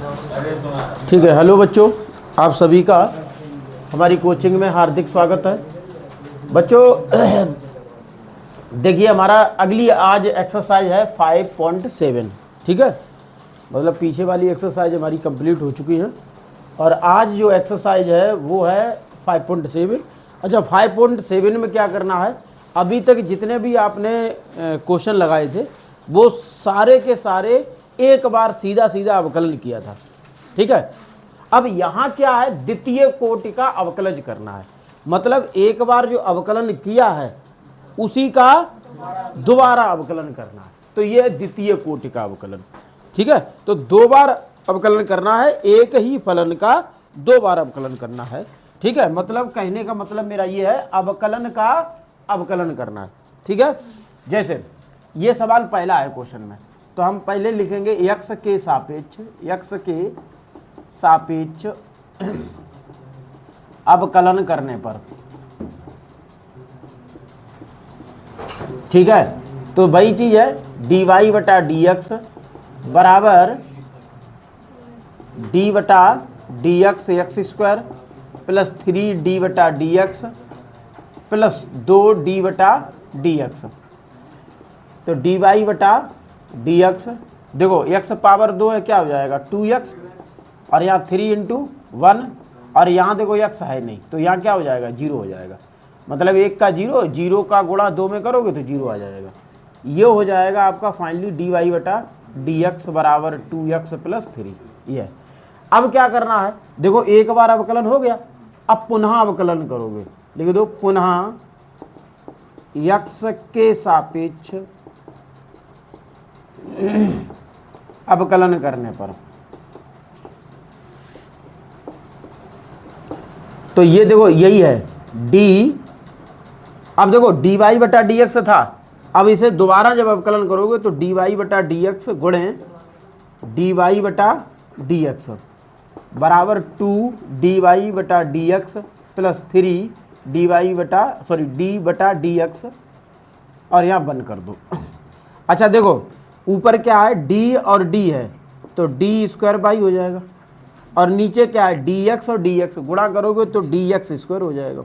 ठीक है। हेलो बच्चों, आप सभी का हमारी कोचिंग में हार्दिक स्वागत है। बच्चों देखिए, हमारा अगली आज एक्सरसाइज है 5.7। ठीक है, मतलब पीछे वाली एक्सरसाइज हमारी कंप्लीट हो चुकी है और आज जो एक्सरसाइज है वो है 5.7। अच्छा, 5.7 में क्या करना है, अभी तक जितने भी आपने क्वेश्चन लगाए थे वो सारे के सारे एक बार सीधा सीधा अवकलन किया था। ठीक है, अब यहाँ क्या है, द्वितीय कोटि का अवकलज करना है। मतलब एक बार जो अवकलन किया है उसी का दोबारा अवकलन करना है, तो ये द्वितीय कोटि का अवकलन। ठीक है, तो दो बार अवकलन करना है, एक ही फलन का दो बार अवकलन करना है। ठीक है, मतलब कहने का मतलब मेरा ये है, अवकलन का अवकलन करना है। ठीक है, जैसे ये सवाल पहला है क्वेश्चन में, तो हम पहले लिखेंगे यक्स के सापेक्ष अवकलन करने पर। ठीक है, तो वही चीज है, dy बटा डी एक्स बराबर d बटा d x x square plus 3d बटा डी एक्स प्लस 2d बटा डी एक्स। तो dy बटा डी एक्स, देखो x पावर 2 है, क्या हो जाएगा 2x, और यहाँ 3 इंटू 1, और यहाँ देखो x है नहीं तो यहाँ क्या हो जाएगा 0 हो जाएगा। मतलब 1 का 0, 0 का गुणा 2 में करोगे तो 0 आ जाएगा। ये हो जाएगा आपका फाइनली dy बटा डी एक्स बराबर 2x प्लस 3। ये अब क्या करना है, देखो एक बार अवकलन हो गया, अब पुनः अवकलन करोगे। लिख दो पुनः x के सापेक्ष अवकलन करने पर। तो ये देखो यही है d, अब देखो dy बटा डी एक्स था, अब इसे दोबारा जब अवकलन करोगे तो dy बटा डी एक्स गुणे dy बटा डी एक्स बराबर 2dy बटा डी एक्स प्लस 3dy बटा d बटा डी एक्स, और यहाँ बंद कर दो। अच्छा देखो ऊपर क्या है, d और d है तो d स्क्वायर बाई हो जाएगा, और नीचे क्या है dx और dx गुणा करोगे तो dx स्क्वायर हो जाएगा।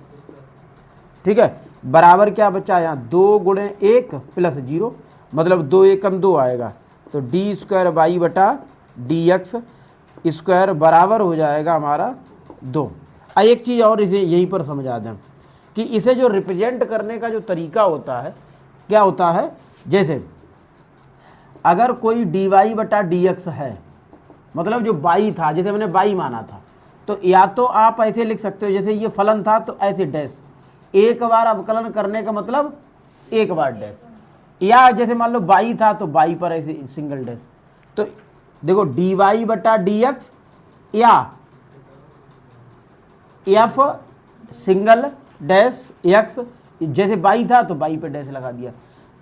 ठीक है, बराबर क्या बचा यहाँ 2 गुणे 1 प्लस 0, मतलब 2 एकम 2 आएगा, तो d स्क्वायर बाई बटा dx स्क्वायर बराबर हो जाएगा हमारा 2। एक चीज़ और इसे यहीं पर समझा दें कि इसे जो रिप्रेजेंट करने का जो तरीका होता है क्या होता है, जैसे अगर कोई dy बटा डी एक्स है, मतलब जो बाई था, जैसे मैंने बाई माना था, तो या तो आप ऐसे लिख सकते हो जैसे ये फलन था तो ऐसे डैश, एक बार अवकलन करने का मतलब एक बार डैश, या जैसे मान लो बाई था तो बाई पर ऐसे सिंगल डैश। तो देखो dy बटा डी एक्स या एफ सिंगल डैश एक्स, जैसे बाई था तो बाई पे डैश लगा दिया।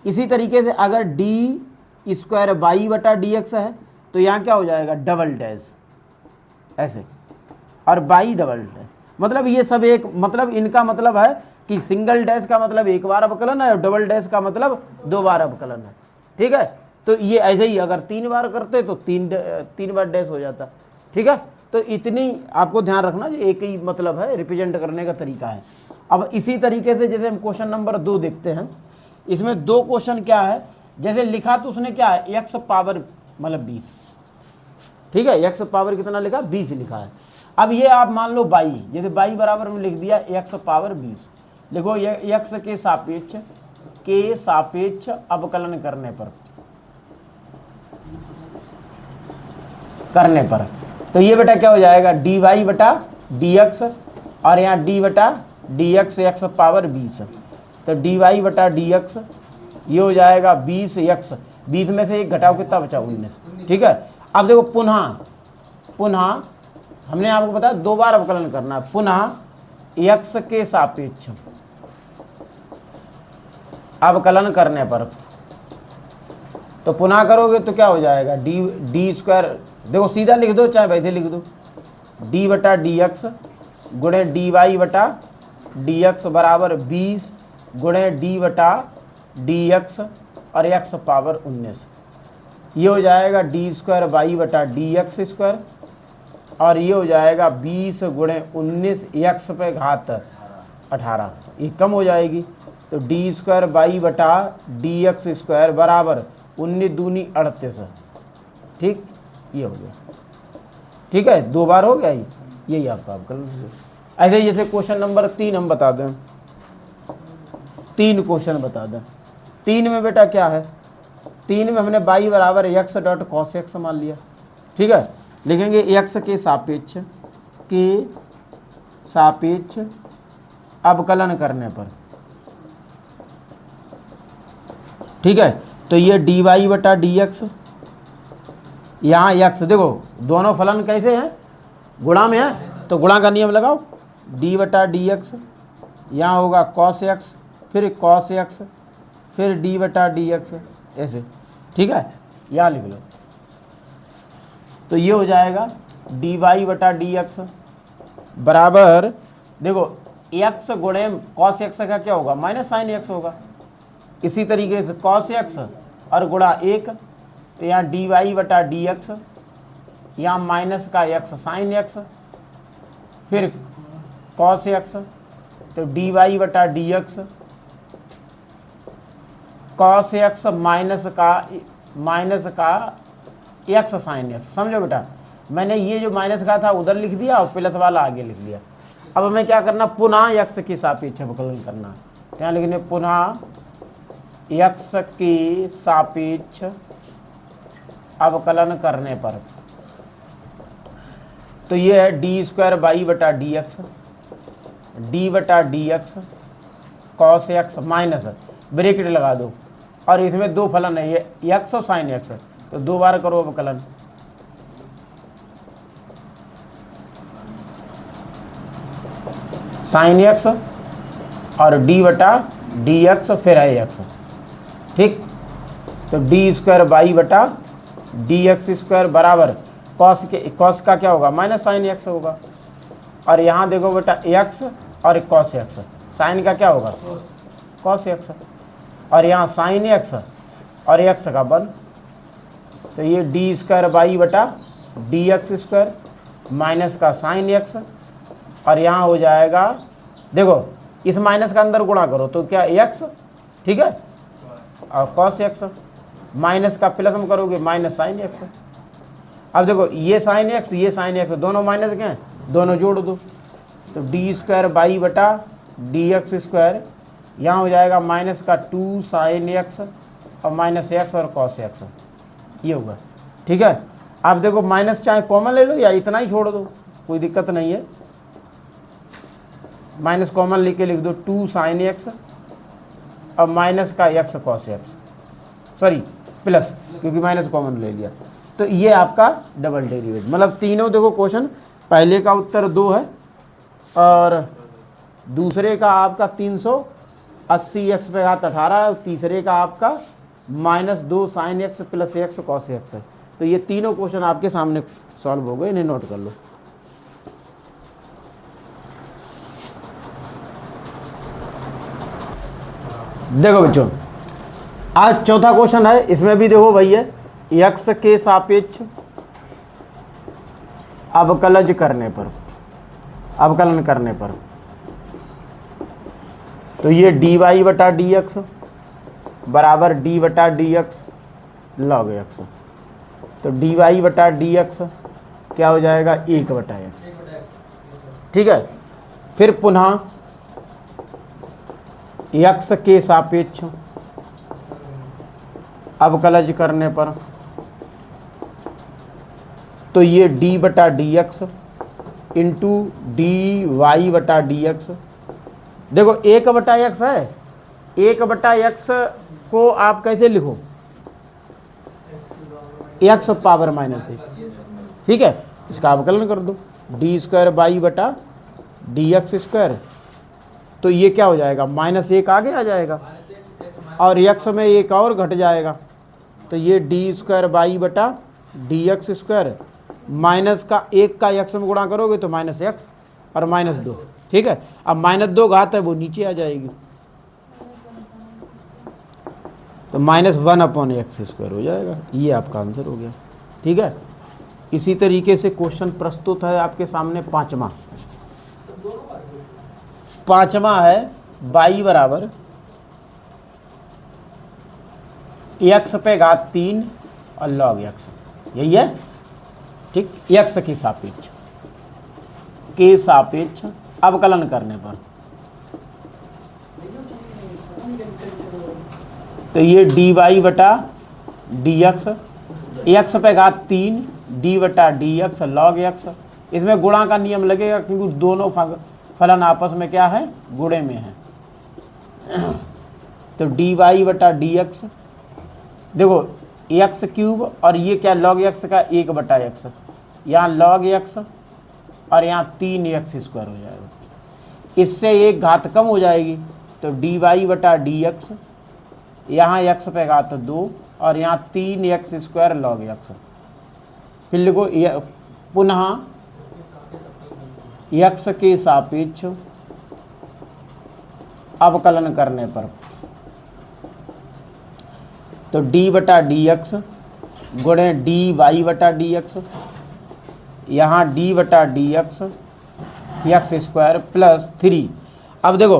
इसी तरीके से अगर डी स्क्वायर बाई बटा डी एक्स है तो यहाँ क्या हो जाएगा डबल डैश ऐसे, और बाई डबल डैश, मतलब ये सब एक, मतलब इनका मतलब है कि सिंगल डैश का मतलब एक बार अवकलन है और डबल डैश का मतलब 2 बार अवकलन है। ठीक है, तो ये ऐसे ही अगर 3 बार करते तो 3 बार डैश हो जाता। ठीक है, तो इतनी आपको ध्यान रखना, जो एक ही मतलब है, रिप्रेजेंट करने का तरीका है। अब इसी तरीके से जैसे हम क्वेश्चन नंबर 2 देखते हैं, इसमें 2 क्वेश्चन क्या है, जैसे लिखा तो उसने क्या है x पावर मतलब 20। ठीक है, x पावर कितना लिखा 20 लिखा है। अब ये आप मान लो बाई, जैसे बाई बराबर में लिख दिया x पावर 20, लिखो x के सापेक्ष अवकलन करने पर तो ये बेटा क्या हो जाएगा dy बटा डी एक्स, और यहाँ d बटा डी एक्स एक्स पावर 20, तो dy बटा डी एक्स ये हो जाएगा 20x, 20 में से एक घटाओ कितना बचा 19। ठीक है, अब देखो पुनः हमने आपको बताया 2 बार अवकलन करना है, पुनः x के सापेक्ष अवकलन करने पर, तो पुनः करोगे तो क्या हो जाएगा डी स्क्वायर, देखो सीधा लिख दो चाहे वैसे लिख दो, d बटा डी एक्स गुणे dy बटा डी एक्स बराबर 20 गुणे d बटा डी एक्स और x पावर 19, ये हो जाएगा डी स्क्वायर वाई बटा डी एक्स स्क्वायर और ये हो जाएगा 20 गुणे 19 x पे घात 18, ये कम हो जाएगी। तो डी स्क्वायर वाई बटा डी एक्स स्क्वायर बराबर 19 दूनी 38, ठीक, ये हो गया। ठीक है, 2 बार हो गया ये, यही आपका अवकलन। ऐसे जैसे क्वेश्चन नंबर 3 हम बता दें, 3 क्वेश्चन बता दें। 3 में बेटा क्या है, 3 में हमने y बराबर एक्स डॉट कॉस एक्स मान लिया। ठीक है, लिखेंगे x के सापेक्ष अवकलन करने पर। ठीक है, तो ये डी वाई बटा डी एक्स, यहाँ x देखो दोनों फलन कैसे हैं, गुणा में है, तो गुणा का नियम लगाओ, d बटा डी एक्स, यहाँ होगा कॉस एक्स, फिर कॉस एक्स, फिर d बटा डी एक्स, ऐसे। ठीक है, यहाँ लिख लो। तो ये हो जाएगा डी वाई बटा डी एक्स बराबर, देखो x गुणे कॉस एक्स का क्या होगा, माइनस साइन एक्स होगा। इसी तरीके से कॉस एक्स और गुणा 1, तो यहाँ डी वाई बटा डी एक्स, यहाँ माइनस का x साइन एक्स, फिर कॉस एक्स, तो डी वाई बटा d x cos x minus का एक्स साइन एक्स। समझो बेटा, मैंने ये जो माइनस का था उधर लिख दिया और प्लस वाला आगे लिख दिया। अब हमें क्या करना, पुनः एक्स के सापेक्ष अवकलन करना है। यहाँ लिखने पुनः एक्स के सापेक्ष अवकलन करने पर, तो ये है डी स्क्वायर वाई बटा डी एक्स, डी बटा d x cos x minus bracket लगा दो, और इसमें 2 फलन है, ये एक्स और साइन एक्स, तो 2 बार करो अवकलन। साइन एक्स और डी बटा डी एक्स फिर है एक्स। ठीक, तो डी स्क्वायर वाई बटा डी एक्स स्क्वायर बराबर कॉस का क्या होगा, माइनस साइन एक्स होगा। और यहाँ देखो बेटा एक्स और कॉस एक्स, साइन का क्या होगा, कॉस एक्स, और यहाँ साइन एक्स और एक्स का 1, तो ये डी स्क्वायर वाई बटा डी एक्स स्क्वायर माइनस का साइन एक्स, और यहाँ हो जाएगा, देखो इस माइनस का अंदर गुणा करो तो क्या एक्स, ठीक है, और कॉस एक्स, माइनस का प्लस में करोगे माइनस साइन एक्स। अब देखो ये साइन एक्स दोनों माइनस के हैं, दोनों जोड़ दो, तो डी स्क्वायर वाई बटा डी एक्स स्क्वायर, यहाँ हो जाएगा माइनस का 2 साइन एक्स और माइनस एक्स और कॉस एक्स, ये होगा। ठीक है, आप देखो माइनस चाहे कॉमन ले लो या इतना ही छोड़ दो, कोई दिक्कत नहीं है। माइनस कॉमन लेके लिख दो 2 साइन एक्स और माइनस का x cos x, sorry plus, क्योंकि माइनस कॉमन ले लिया। तो ये आपका डबल डेरिवेटिव, मतलब तीनों देखो क्वेश्चन, पहले का उत्तर 2 है और दूसरे का आपका 380 एक्स पे घात 18 है, और तीसरे का आपका -2 sine x plus x cos x है। तो ये तीनों क्वेश्चन आपके सामने सॉल्व हो गए, इन्हें नोट कर लो। देखो बच्चों, आज चौथा क्वेश्चन है, इसमें भी देखो भैया एक्स के सापेक्ष अवकलन करने पर, तो ये डी वाई बटा डी एक्स बराबर डी बटा डी एक्स लॉग एक्स, तो डी वाई बटा डी एक्स क्या हो जाएगा, 1 बटा एक्स। ठीक है, फिर पुनः एक्स के सापेक्ष अवकलन करने पर, तो ये डी बटा d x into d y बटा डी एक्स। देखो 1 बटा एक्स है, 1 बटा एक्स को आप कैसे लिखो, एक्स पावर -1। ठीक है, इसका अवकलन कर दो, डी स्क्वायर वाई बटा डी एक्स स्क्वायर, तो ये क्या हो जाएगा, -1 आगे आ जाएगा और एक्स में 1 और घट जाएगा, तो ये डी स्क्वायर वाई बटा डी एक्स स्क्वायर माइनस का 1 का एक्स में गुणा करोगे तो -x और -2। ठीक है, अब -2 घात है वो नीचे आ जाएगी, तो -1/x² हो जाएगा। ये आपका आंसर हो गया। ठीक है, इसी तरीके से क्वेश्चन प्रस्तुत है आपके सामने पांचवा है y बराबर x पे घात 3 और log x, यही है ठीक। x के सापेक्ष अवकलन करने पर तो ये dy बटा dx, x पे घात 3 d बटा dx log x, इसमें गुणा का नियम लगेगा क्योंकि दोनों फलन आपस में क्या है, गुणे में है। तो dy बटा dx, देखो x क्यूब और ये क्या log x का 1 बटा x, यहाँ log x और यहाँ 3x स्क्वायर हो जाएगा, इससे एक घात कम हो जाएगी तो dy बटा dx, यहाँ x पे घात 2 और यहाँ 3x स्क्वायर log x। फिर लिखो पुनः x के सापेक्ष अवकलन करने पर तो d बटा dx गुणे dy बटा dx, यहाँ d बटा dx x स्क्वायर प्लस 3। अब देखो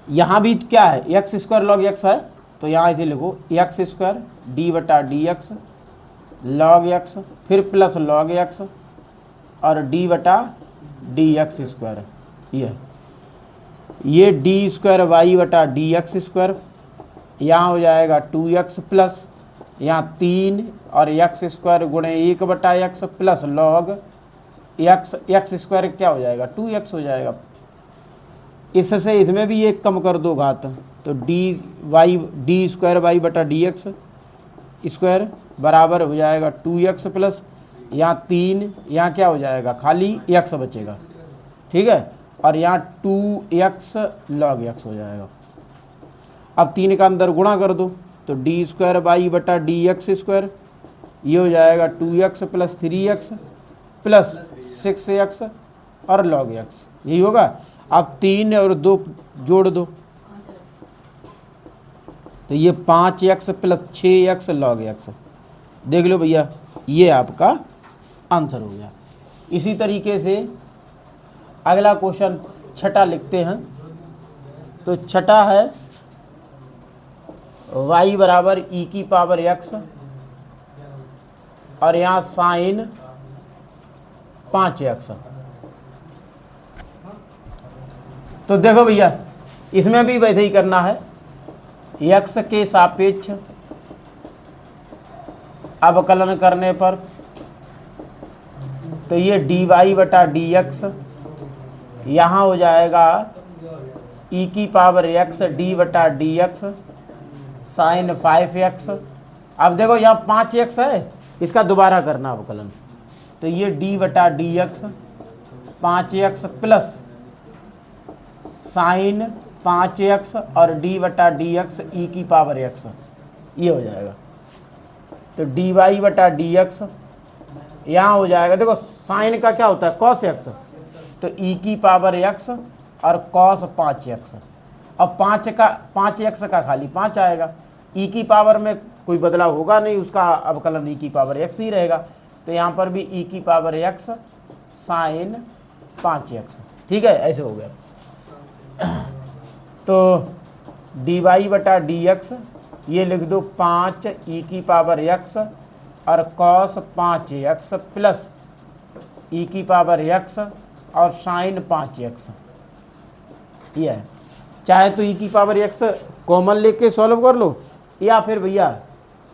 यहाँ भी क्या है, x स्क्वायर log x है तो यहाँ इसे लिखो x स्क्वायर d बटा dx log x फिर प्लस log x और d बटा dx स्क्वायर, ये d स्क्वायर y बटा dx स्क्वायर, यहाँ हो जाएगा 2x प्लस यहाँ 3 और x स्क्वायर गुणे 1 बटा x plus log x square क्या हो जाएगा, 2x हो जाएगा। इससे इसमें भी एक कम कर दो घात तो d स्क्वायर y बटा dx स्क्वायर बराबर हो जाएगा 2x प्लस यहाँ 3, यहाँ क्या हो जाएगा, खाली x बचेगा, ठीक है, और यहाँ 2x log x हो जाएगा। अब 3 का अंदर गुणा कर दो तो d स्क्वायर y बटा dx स्क्वायर, ये हो जाएगा 2x plus 3x plus 6x और log x, यही होगा। अब 3 और 2 जोड़ दो तो ये 5x plus 6x log x, देख लो भैया ये आपका आंसर हो गया। इसी तरीके से अगला क्वेश्चन छठा लिखते हैं। तो छठा है y बराबर e की पावर x और यहाँ साइन 5x। तो देखो भैया इसमें भी वैसे ही करना है, x के सापेक्ष अवकलन करने पर तो ये dy बटा dx, यहाँ हो जाएगा e की पावर x d बटा dx साइन 5x। अब देखो यहाँ 5x है, इसका दोबारा करना अवकलन तो ये d बटा dx 5x plus sign 5x और d बटा dx e की पावर x, ये हो जाएगा। तो dy बटा dx यहाँ हो जाएगा, देखो साइन का क्या होता है cos x, तो e की पावर x और cos 5x। अब 5x का खाली 5 आएगा, e की पावर में कोई बदलाव होगा नहीं, उसका अवकलन e की पावर x ही रहेगा। तो यहाँ पर भी e की पावर x साइन 5x, ठीक है, ऐसे हो गया। तो dy बटा dx ये लिख दो 5 e की पावर x और cos 5x प्लस e की पावर x और साइन 5x, ये है। चाहे तो e की पावर x कॉमन लेके सॉल्व कर लो या फिर भैया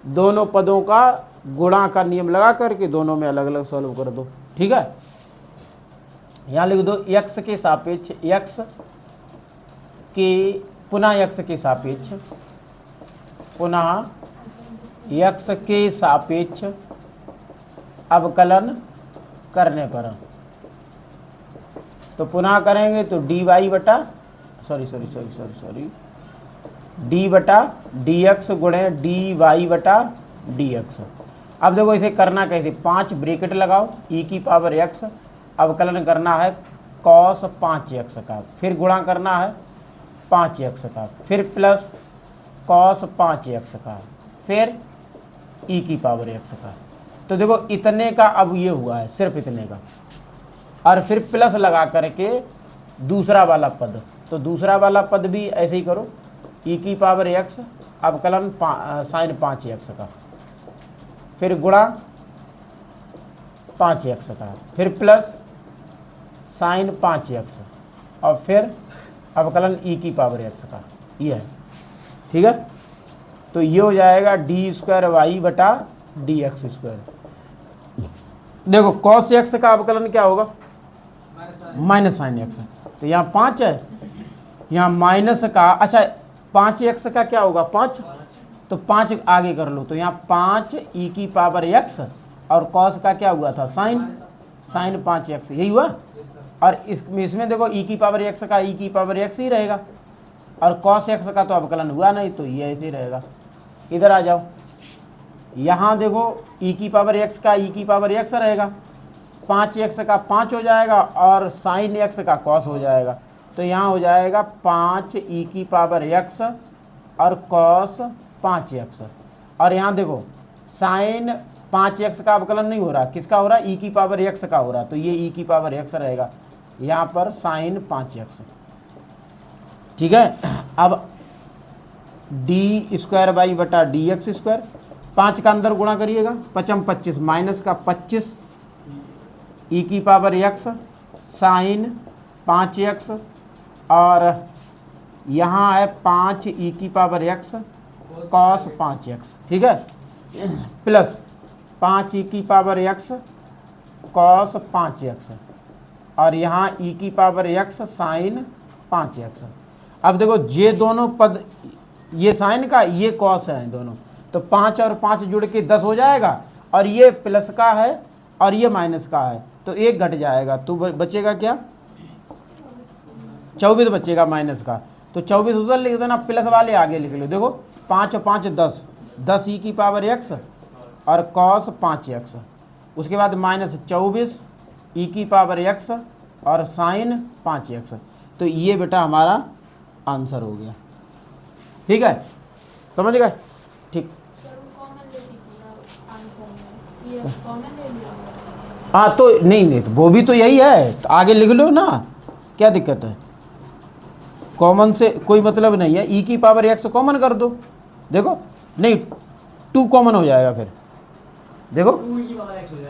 दोनों पदों का गुणा का नियम लगा करके दोनों में अलग अलग सॉल्व कर दो, ठीक है। यहाँ लिख दो x के सापेक्ष x के पुनः x के सापेक्ष पुनः x के सापेक्ष अवकलन करने पर तो पुनः करेंगे तो dy बटा सॉरी d बटा dx गुणे dy बटा dx। अब देखो इसे करना कैसे, 5 ब्रैकेट लगाओ e की पावर x, अवकलन करना है cos 5x का, फिर गुणा करना है 5x का, फिर प्लस cos 5x का, फिर e की पावर x का। तो देखो इतने का अब ये हुआ है, सिर्फ इतने का, और फिर प्लस लगा करके दूसरा वाला पद, तो दूसरा वाला पद भी ऐसे ही करो, ई की पावर एक्स अवकलन साइन 5x का, फिर गुणा 5x का, फिर प्लस साइन 5x, और फिर अवकलन ई की पावर x का, ये है। ठीक है, तो ये हो जाएगा डी स्क्वायर वाई बटा डी एक्स स्क्वायर। देखो कॉस एक्स का अवकलन क्या होगा, माइनस साइन एक्स, तो यहाँ 5 है, यहाँ माइनस का, अच्छा 5x का क्या होगा 5, तो 5 आगे कर लो, तो यहाँ 5 ई की पावर x, और कॉस का क्या हुआ था साइन 5x, यही हुआ। और इसमें देखो ई की पावर x का ई की पावर x ही रहेगा, और कॉस x का तो अवकलन हुआ नहीं, तो ये ऐसे ही रहेगा। इधर आ जाओ, यहाँ देखो ई की पावर x का ई की पावर x रहेगा, 5x का 5 हो जाएगा, और साइन x का कॉस हो जाएगा, तो यहाँ हो जाएगा 5 ई की पावर x और कॉस 5x। और यहाँ देखो साइन 5x का अवकलन नहीं हो रहा, किसका हो रहा, ई की पावर x का हो रहा, तो ये ई की पावर x रहेगा, यहाँ पर साइन 5x। ठीक है, अब डी स्क्वायर बाई बटा डी एक्स स्क्वायर, 5 का अंदर गुणा करिएगा, 5 25 माइनस का 25 ई की पावर x साइन 5x, और यहाँ है 5 ई की पावर x कॉस 5x। ठीक है, प्लस 5 ई की पावर x कॉस 5x, और यहाँ ई की पावर x साइन 5x। अब देखो ये दोनों पद, ये साइन का ये कॉस है दोनों, तो 5 और 5 जुड़ के 10 हो जाएगा, और ये प्लस का है और ये माइनस का है, तो 1 घट जाएगा, तो बचेगा क्या 24 बचेगा माइनस का, तो 24 उधर लिख दो ना, प्लस वाले आगे लिख लो। देखो 5 और 5 10, 10 ई की पावर x और कॉस 5x, उसके बाद माइनस 24 ई की पावर x और साइन 5x, तो ये बेटा हमारा आंसर हो गया। ठीक है, समझ गए। ठीक, हाँ तो नहीं तो वो भी तो यही है, तो आगे लिख लो ना, क्या दिक्कत है, कॉमन से कोई मतलब नहीं है, ई की पावर x कॉमन कर दो, देखो नहीं 2 कॉमन हो जाएगा, फिर देखो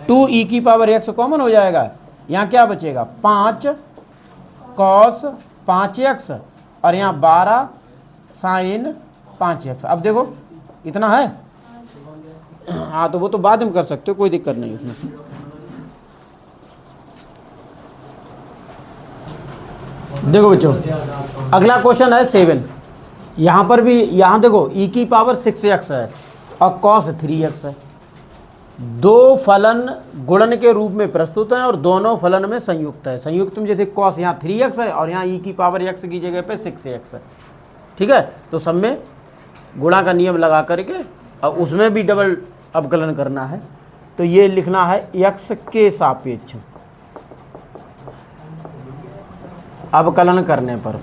2 ई की पावर x कॉमन हो जाएगा, यहाँ क्या बचेगा 5 कॉस 5x, और यहाँ 12 साइन 5x। अब देखो इतना है, हाँ तो वो तो बाद में कर सकते हो, कोई दिक्कत नहीं उसमें। देखो बच्चों अगला क्वेश्चन है 7, यहाँ पर भी, यहाँ देखो ई की पावर 6x है और कॉस 3x है, दो फलन गुणन के रूप में प्रस्तुत हैं और दोनों फलन में संयुक्त है। संयुक्त में जैसे कॉस यहाँ 3x है और यहाँ ई की पावर x की जगह पे 6x है। ठीक है, तो सब में गुणा का नियम लगा करके और उसमें भी डबल अवकलन करना है, तो ये लिखना है x के सापेक्ष अवकलन करने पर,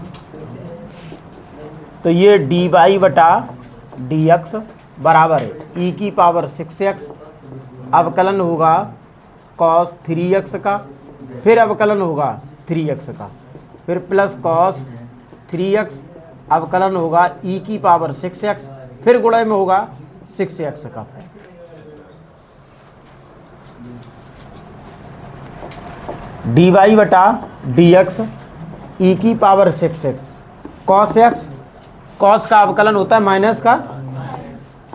तो ये डी वाई बटा डी एक्स बराबर है ई की पावर 6x, अवकलन होगा कॉस 3x का, फिर अवकलन होगा 3x का, फिर प्लस कॉस 3x, अवकलन होगा ई की पावर 6x, फिर गुणा में होगा 6x का। डी वाई बटा डी एक्स ई की power 6x cos x, cos का अवकलन होता है माइनस का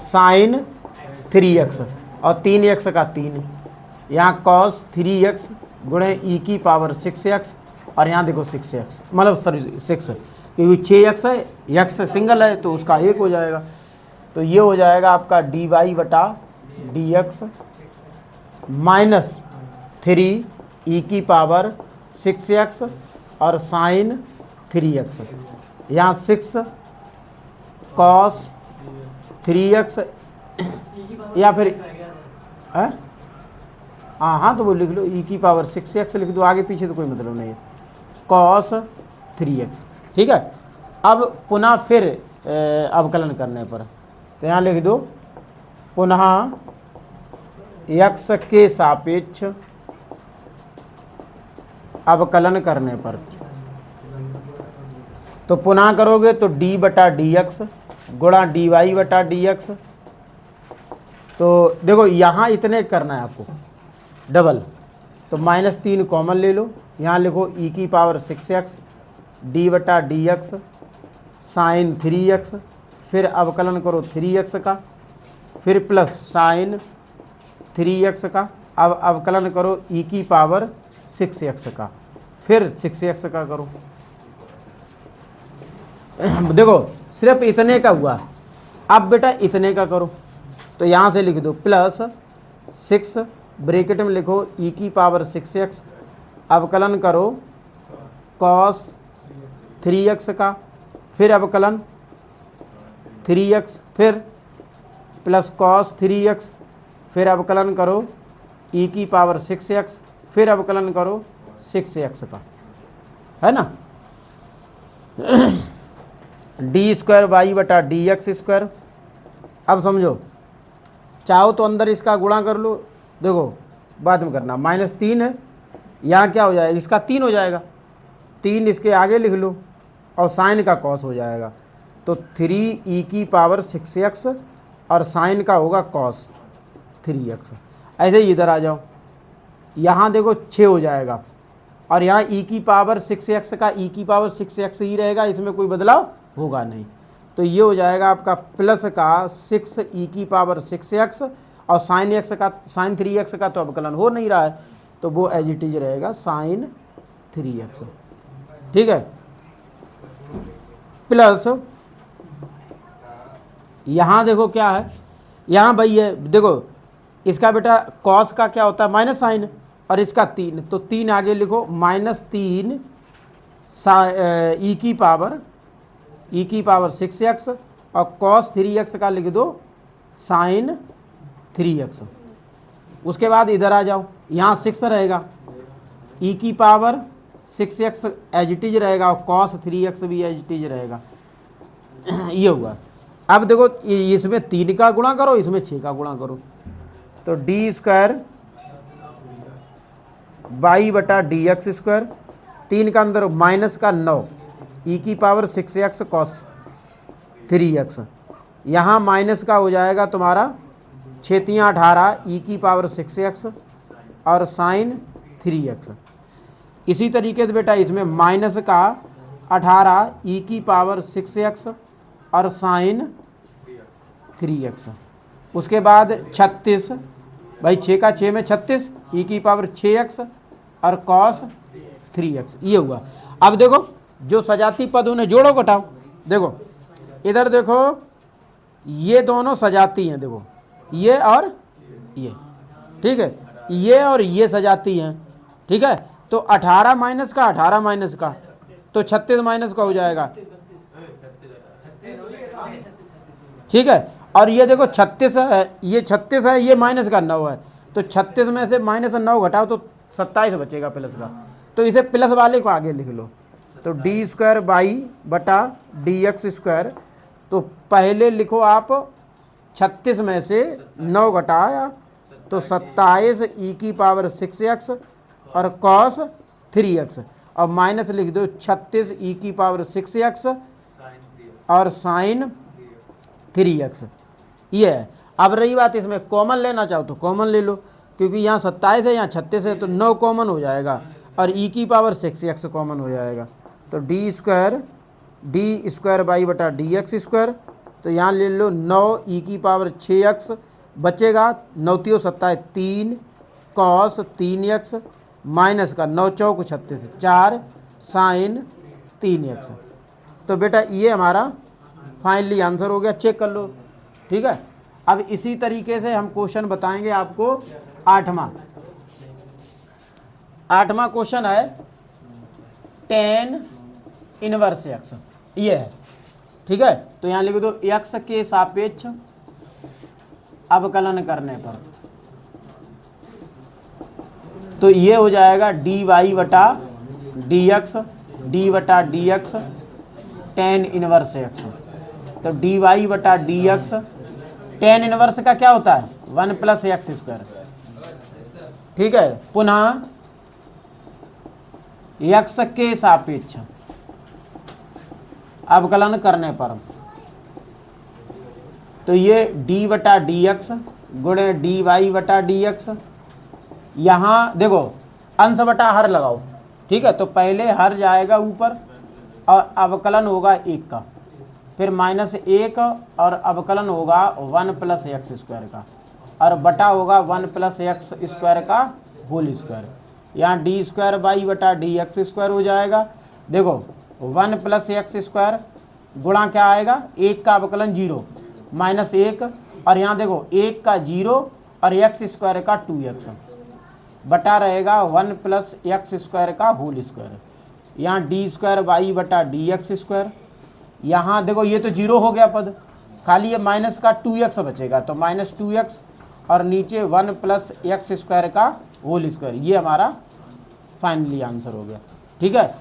साइन 3x और 3x का 3, यहाँ कॉस 3x गुणे ई की पावर 6x, और यहाँ देखो 6x मतलब सॉरी 6 क्योंकि 6x है, x सिंगल है तो उसका 1 हो जाएगा, तो ये हो जाएगा आपका डी वाई बटा डी एक्स माइनस 3 ई की पावर 6x और साइन 3x, यहाँ 6 कॉस 3x या फिर है हाँ तो वो लिख लो ई की पावर 6x लिख दो, आगे पीछे तो कोई मतलब नहीं है, कॉस 3x। ठीक है, अब पुनः फिर अवकलन करने पर तो यहाँ लिख दो पुनः एक्स के सापेक्ष अवकलन करने पर, तो पुनः करोगे तो डी बटा डी एक्स गुणा डी वाई बटा डी एक्स। तो देखो यहाँ इतने करना है आपको डबल, तो -3 कॉमन ले लो, यहाँ लिखो ई की पावर 6x डी बटा डी एक्स साइन 3x, फिर अवकलन करो 3x का, फिर प्लस साइन 3x का, अब अवकलन करो ई की पावर 6x का, फिर 6x का करो। देखो सिर्फ इतने का हुआ, अब बेटा इतने का करो, तो यहाँ से लिख दो प्लस 6 ब्रैकेट में लिखो ई की पावर 6x, अवकलन करो कॉस 3x का, फिर अवकलन 3x, फिर प्लस कॉस 3x, फिर अवकलन करो ई की पावर 6x, फिर अवकलन करो 6x का, है ना। डी स्क्वायर वाई बटा डी एक्स स्क्वायर। अब समझो, चाहो तो अंदर इसका गुणा कर लो, देखो बाद में करना, -3 है, यहाँ क्या हो जाएगा, इसका 3 हो जाएगा, 3 इसके आगे लिख लो और साइन का कॉस हो जाएगा, तो 3 ई की पावर 6x और साइन का होगा कॉस 3x। ऐसे ही इधर आ जाओ, यहाँ देखो 6 हो जाएगा, और यहाँ ई की पावर 6x का ई की पावर 6x ही रहेगा, इसमें कोई बदलाव होगा नहीं, तो ये हो जाएगा आपका प्लस का 6 ई की पावर 6x और साइन x का, साइन 3x का तो अवकलन हो नहीं रहा है, तो वो एज इट इज रहेगा साइन 3x, ठीक है। प्लस यहाँ देखो क्या है, यहाँ भाई है, देखो इसका बेटा कॉस का क्या होता है माइनस साइन, और इसका 3, तो 3 आगे लिखो -3 ई की पावर 6x और कॉस 3x का लिख दो साइन 3x। उसके बाद इधर आ जाओ, यहाँ 6 रहेगा, ई की power 6x as it is रहेगा और कॉस 3x भी एज इट इज रहेगा, ये हुआ। अब देखो इसमें 3 का गुणा करो, इसमें 6 का गुणा करो, तो डी स्क्वायर वाई बटा डी एक्स स्क्वायर, 3 का अंदर माइनस का 9 ई की पावर 6x कॉस 3x, यहाँ माइनस का हो जाएगा तुम्हारा 6 3 18 ई की पावर 6x और साइन 3x। इसी तरीके से बेटा इसमें माइनस का 18 ई की पावर 6x और साइन 3x। उसके बाद 36, भाई 6 का 6 में 36 ई की पावर 6x और कॉस 3x, ये हुआ। अब देखो जो सजाती पद उन्हें जोड़ो घटाओ, देखो इधर देखो ये दोनों सजाती हैं, देखो ये और ये, ठीक है, ये और ये सजाती हैं, ठीक है। तो 18 माइनस का 18 माइनस का तो 36 माइनस का हो जाएगा, ठीक है। और ये देखो 36 है, ये 36 है, ये माइनस का 9 है, तो 36 में से -9 घटाओ तो 27 बचेगा प्लस का, तो इसे प्लस वाले को आगे लिख लो, तो डी स्क्वायर वाई बटा डी एक्स स्क्वायर। तो पहले लिखो आप 36 में से 9 घटाया तो 27 ई की पावर 6x और कॉस 3x, और माइनस लिख दो 36 ई की पावर 6x और साइन 3x, ये है। अब रही बात इसमें कॉमन लेना चाहो तो कॉमन ले लो, क्योंकि यहाँ 27 है, यहाँ 36 है, तो 9 कॉमन हो जाएगा और ई की पावर 6x कॉमन हो जाएगा, तो डी स्क्वायर वाई बटा डी एक्स स्क्वायर। तो यहाँ ले लो 9 ई की पावर 6x बचेगा, 9 3 27 3 कॉस 3x माइनस का 9 चौक 36 4 साइन 3x। तो बेटा ये हमारा फाइनली आंसर हो गया, चेक कर लो, ठीक है। अब इसी तरीके से हम क्वेश्चन बताएंगे आपको। 8वां क्वेश्चन है tan इनवर्स x, ये है, ठीक है। तो यहाँ लिख दो x के सापेक्ष अवकलन करने पर, तो ये हो जाएगा डी वाई बटा d x tan inverse x। तो डी वाई बटा डी एक्स tan इनवर्स का क्या होता है 1 + x² ठीक है, पुनः x के सापेक्ष अवकलन करने पर तो ये d बटा डी एक्स गुणे डी वाई बटा डी एक्स, यहाँ देखो अंश बटा हर लगाओ, ठीक है। तो पहले हर जाएगा ऊपर और अवकलन होगा 1 का, फिर -1 और अवकलन होगा 1 + x² का, और बटा होगा 1 + x² का होल स्क्वायर। यहाँ d² बटा dx² हो जाएगा। देखो 1 + x² गुणा क्या आएगा, 1 का अवकलन 0 -1, और यहाँ देखो 1 का 0 और x² का 2x बटा रहेगा 1 + x² का होल स्क्वायर। यहाँ d² बटा dx², यहाँ देखो ये तो 0 हो गया पद, खाली ये माइनस का 2x बचेगा, तो -2x और नीचे 1 + x² का होल स्क्वायर। ये हमारा फाइनली आंसर हो गया, ठीक है।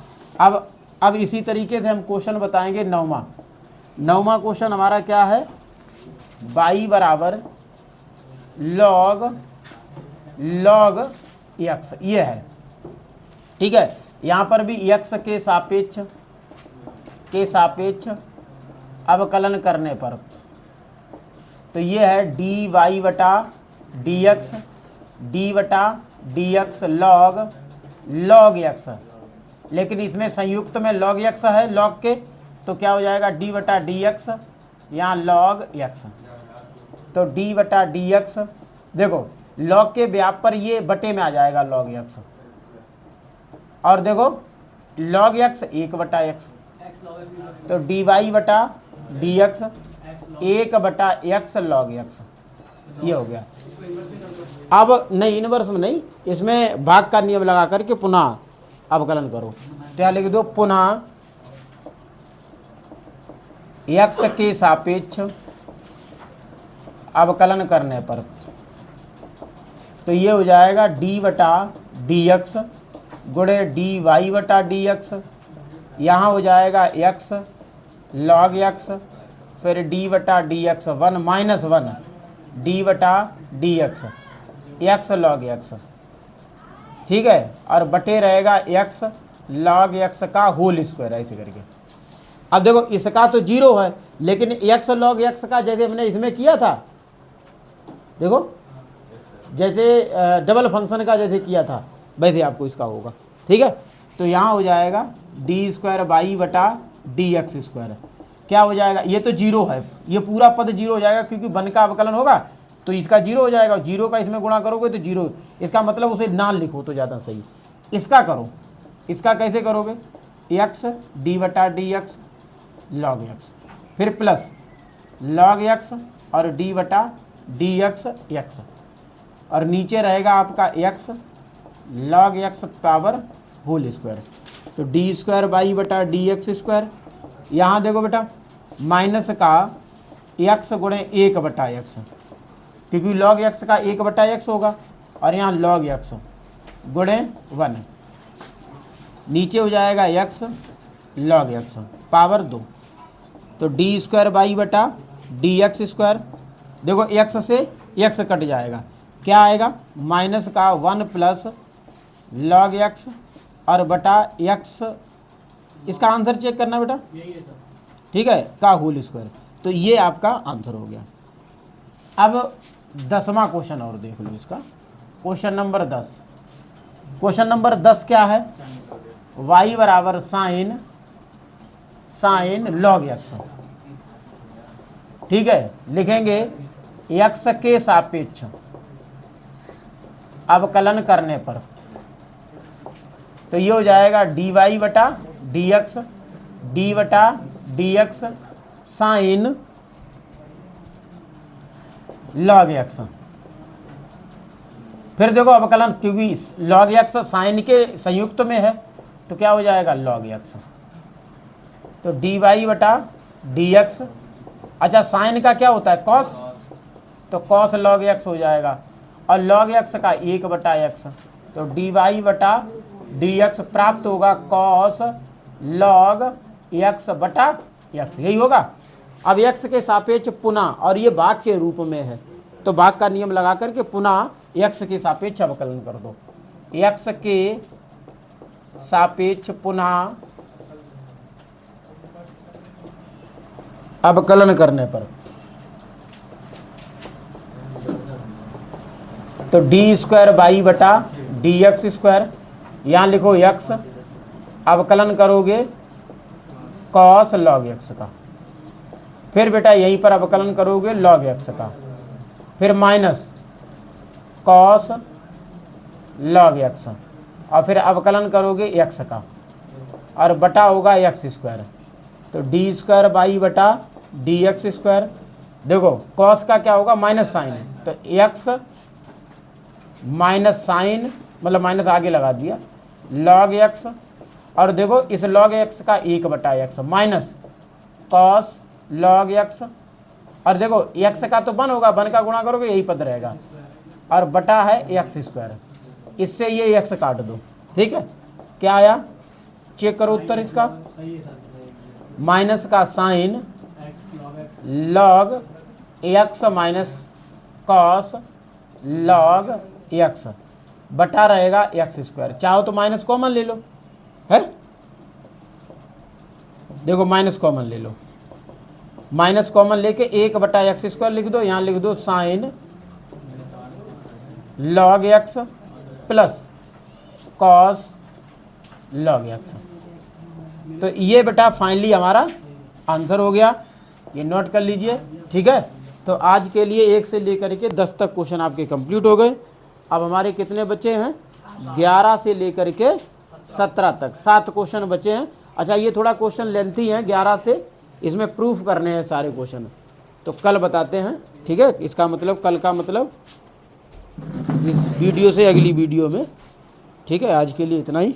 अब इसी तरीके से हम क्वेश्चन बताएंगे 9वां क्वेश्चन हमारा क्या है, y बराबर log x, ये है, ठीक है। यहाँ पर भी x के सापेक्ष अवकलन करने पर तो ये है dy बटा dx, d बटा dx log x, लेकिन इसमें संयुक्त में log x है log के, तो क्या हो जाएगा d बटा dx, यहाँ log x, तो d बटा dx, देखो log के व्याप पर ये बटे में आ जाएगा log x, और देखो log x 1 बटा x, तो dy बटा dx 1 बटा x log x, ये हो गया। अब नहीं, इनवर्स में नहीं, इसमें भाग का नियम लगा करके पुनः अवकलन करो, तो यहाँ लिख दो पुनः x के सापेक्ष अवकलन करने पर, तो ये हो जाएगा d बटा dx गुणे dy बटा dx, यहाँ हो जाएगा x log x, फिर d बटा dx 1 - 1 d बटा dx x log x, ठीक है, और बटे रहेगा x log x का होल स्क्वायर, ऐसे करके। अब देखो इसका तो 0 है, लेकिन x log x का जैसे हमने इसमें किया था, देखो जैसे डबल फंक्शन का जैसे किया था वैसे आपको इसका होगा, ठीक है। तो यहाँ हो जाएगा d² बटा dx², क्या हो जाएगा, ये तो 0 है, ये पूरा पद 0 हो जाएगा क्योंकि 1 का अवकलन होगा, तो इसका 0 हो जाएगा, 0 का इसमें गुणा करोगे तो 0, इसका मतलब उसे ना लिखो तो ज़्यादा सही। इसका करो, इसका कैसे करोगे, x d बटा dx log x, फिर प्लस log x और d बटा dx x, और नीचे रहेगा आपका x log x power whole square, तो d² बटा dx²। यहाँ देखो बेटा माइनस का x गुणे 1 बटा x, क्योंकि log x का 1 बटा x होगा, और यहाँ log x गुणे 1, नीचे हो जाएगा x log x पावर 2, तो d² बटा dx², देखो x से x कट जाएगा, क्या आएगा माइनस का 1 + log x और बटा x, इसका आंसर चेक करना बेटा, ठीक है, का होल स्क्वायर। तो ये आपका आंसर हो गया। अब 10वां क्वेश्चन और देख लो इसका, क्वेश्चन नंबर 10। क्वेश्चन नंबर 10 क्या है, y बराबर साइन log x, ठीक है। लिखेंगे x के सापेक्ष अवकलन करने पर, तो ये हो जाएगा dy बटा dx, d बटा dx साइन log x, फिर देखो अवकलन, क्योंकि log x साइन के संयुक्त में है, तो क्या हो जाएगा log x, तो dy बटा dx, अच्छा साइन का क्या होता है cos, तो cos log x हो जाएगा, और log x का 1 बटा x, तो dy बटा dx प्राप्त होगा cos log x बटा x, यही होगा। अब x के सापेक्ष पुनः, और ये भाग के रूप में है, तो भाग का नियम लगा करके पुनः x के सापेक्ष अवकलन कर दो। x के सापेक्ष पुनः अवकलन करने पर तो डी स्क्वायर वाई बटा डी एक्स स्क्वायर, यहाँ लिखो x, अवकलन करोगे कॉस लॉग x का, फिर बेटा यहीं पर अवकलन करोगे लॉग x का, फिर माइनस कॉस लॉग x, और फिर अवकलन करोगे x का, और बटा होगा एक्स स्क्वायर। तो डी स्क्वायर वाई बटा डी एक्स स्क्वायर, देखो कॉस का क्या होगा माइनस साइन, तो x माइनस साइन मतलब माइनस आगे लगा दिया लॉग x, और देखो इस लॉग x का 1/x minus cos log x, और देखो x का तो 1 होगा, 1 का गुणा करोगे यही पद रहेगा, और बटा है एक्स स्क्वायर, इससे ये x काट दो। ठीक है, क्या आया चेक करो उत्तर इसका, माइनस का sign log x minus cos log x बटा रहेगा एक्स स्क्वायर। चाहो तो माइनस कॉमन ले लो, है देखो माइनस कॉमन ले लो, माइनस कॉमन लेके 1/x स्क्वायर लिख दो, यहाँ लिख दो sign log x plus cos log x। तो ये बेटा फाइनली हमारा आंसर हो गया, ये नोट कर लीजिए। ठीक है, तो आज के लिए 1 से लेकर के 10 तक क्वेश्चन आपके कंप्लीट हो गए। अब हमारे कितने बचे हैं, 11 से लेकर के 17 तक 7 क्वेश्चन बचे हैं। अच्छा, ये थोड़ा क्वेश्चन लेंथी है 11 से, इसमें प्रूफ करने हैं सारे क्वेश्चन, तो कल बताते हैं। ठीक है, इसका मतलब कल का मतलब इस वीडियो से अगली वीडियो में। ठीक है, आज के लिए इतना ही।